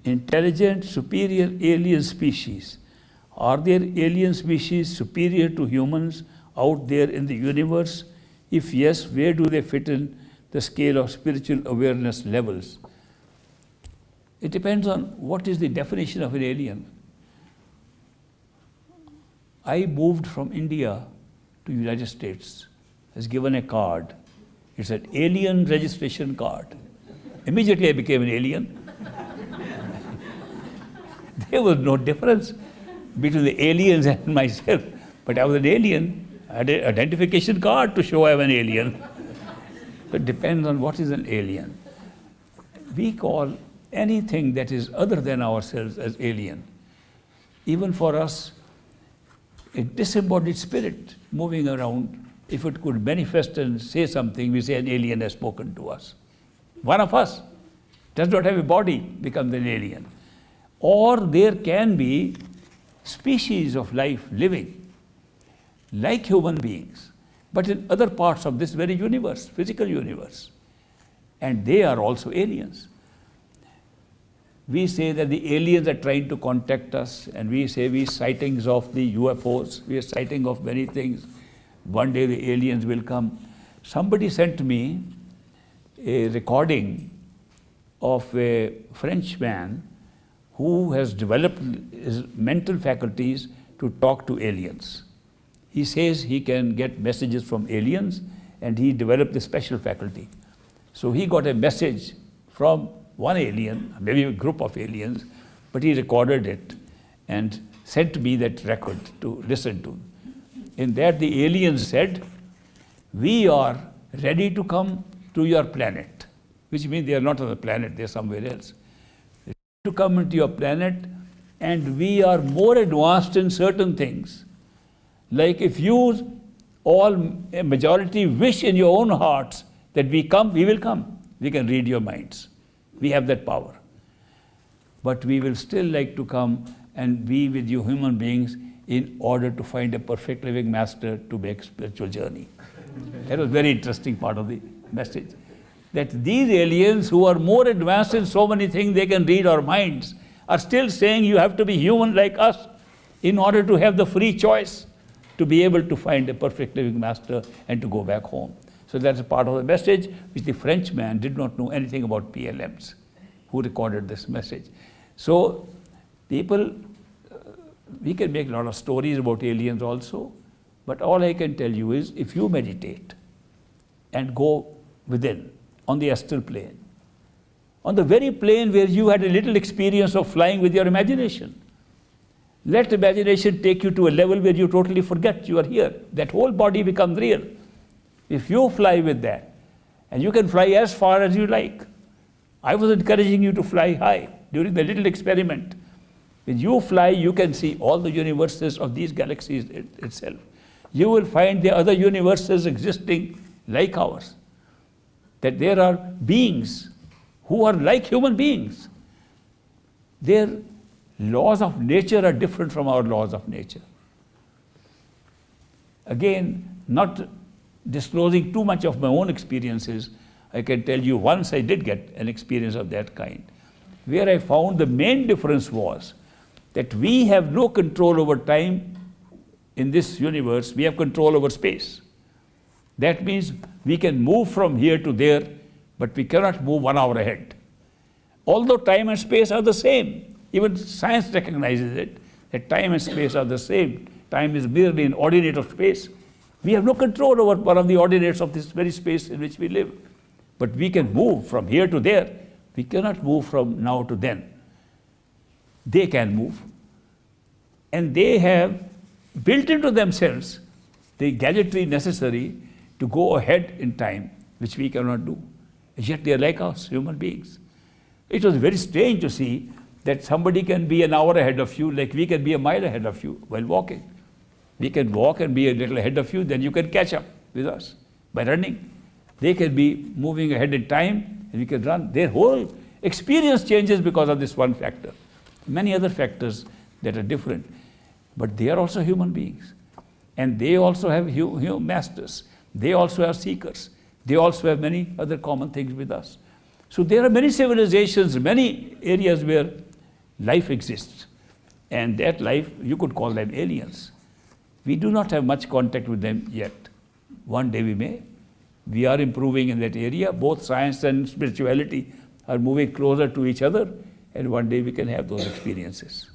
intelligent, superior alien species. Are there alien species superior to humans out there in the universe? If yes, where do they fit in the scale of spiritual awareness levels? It depends on what is the definition of an alien. I moved from India to United States, was given a card. It's an alien registration card. Immediately I became an alien. There was no difference between the aliens and myself. But I was an alien. I had an identification card to show I'm an alien. So it depends on what is an alien. We call anything that is other than ourselves as alien. Even for us, a disembodied spirit moving around, if it could manifest and say something, we say an alien has spoken to us. One of us does not have a body, becomes an alien. Or there can be species of life living like human beings, but in other parts of this very universe, physical universe. And they are also aliens. We say that the aliens are trying to contact us, and we say we sightings of the UFOs, we are sighting of many things. One day the aliens will come. Somebody sent me a recording of a French man who has developed his mental faculties to talk to aliens. He says he can get messages from aliens, and he developed a special faculty. So he got a message from one alien, maybe a group of aliens, but he recorded it and sent me that record to listen to. In that the aliens said, "We are ready to come to your planet," which means they are not on the planet, they are somewhere else. To come into your planet, and we are more advanced in certain things. Like if you all, a majority, wish in your own hearts that we come, we will come. We can read your minds. We have that power. But we will still like to come and be with you human beings in order to find a perfect living master to make spiritual journey. That was very interesting part of the message. That these aliens who are more advanced in so many things, they can read our minds, are still saying you have to be human like us in order to have the free choice to be able to find a perfect living master and to go back home. So that's a part of the message which the Frenchman did not know anything about PLMs, who recorded this message. So people, we can make a lot of stories about aliens also, but all I can tell you is if you meditate and go within, on the astral plane, on the very plane where you had a little experience of flying with your imagination, let imagination take you to a level where you totally forget you are here. That whole body becomes real. If you fly with that, and you can fly as far as you like. I was encouraging you to fly high during the little experiment. When you fly, you can see all the universes of these galaxies itself. You will find the other universes existing like ours. That there are beings who are like human beings. Their laws of nature are different from our laws of nature. Again, not disclosing too much of my own experiences, I can tell you once I did get an experience of that kind, where I found the main difference was that we have no control over time in this universe, we have control over space. That means we can move from here to there, but we cannot move 1 hour ahead. Although time and space are the same, even science recognizes it, that time and space are the same. Time is merely an ordinate of space. We have no control over one of the ordinates of this very space in which we live. But we can move from here to there. We cannot move from now to then. They can move. And they have built into themselves the gadgetry necessary to go ahead in time, which we cannot do. Yet they are like us, human beings. It was very strange to see that somebody can be an hour ahead of you, like we can be a mile ahead of you while walking. We can walk and be a little ahead of you, then you can catch up with us by running. They can be moving ahead in time, and we can run. Their whole experience changes because of this one factor. Many other factors that are different. But they are also human beings. And they also have masters. They also have seekers. They also have many other common things with us. So there are many civilizations, many areas where life exists. And that life, you could call them aliens. We do not have much contact with them yet. One day we may. We are improving in that area. Both science and spirituality are moving closer to each other, and one day we can have those experiences.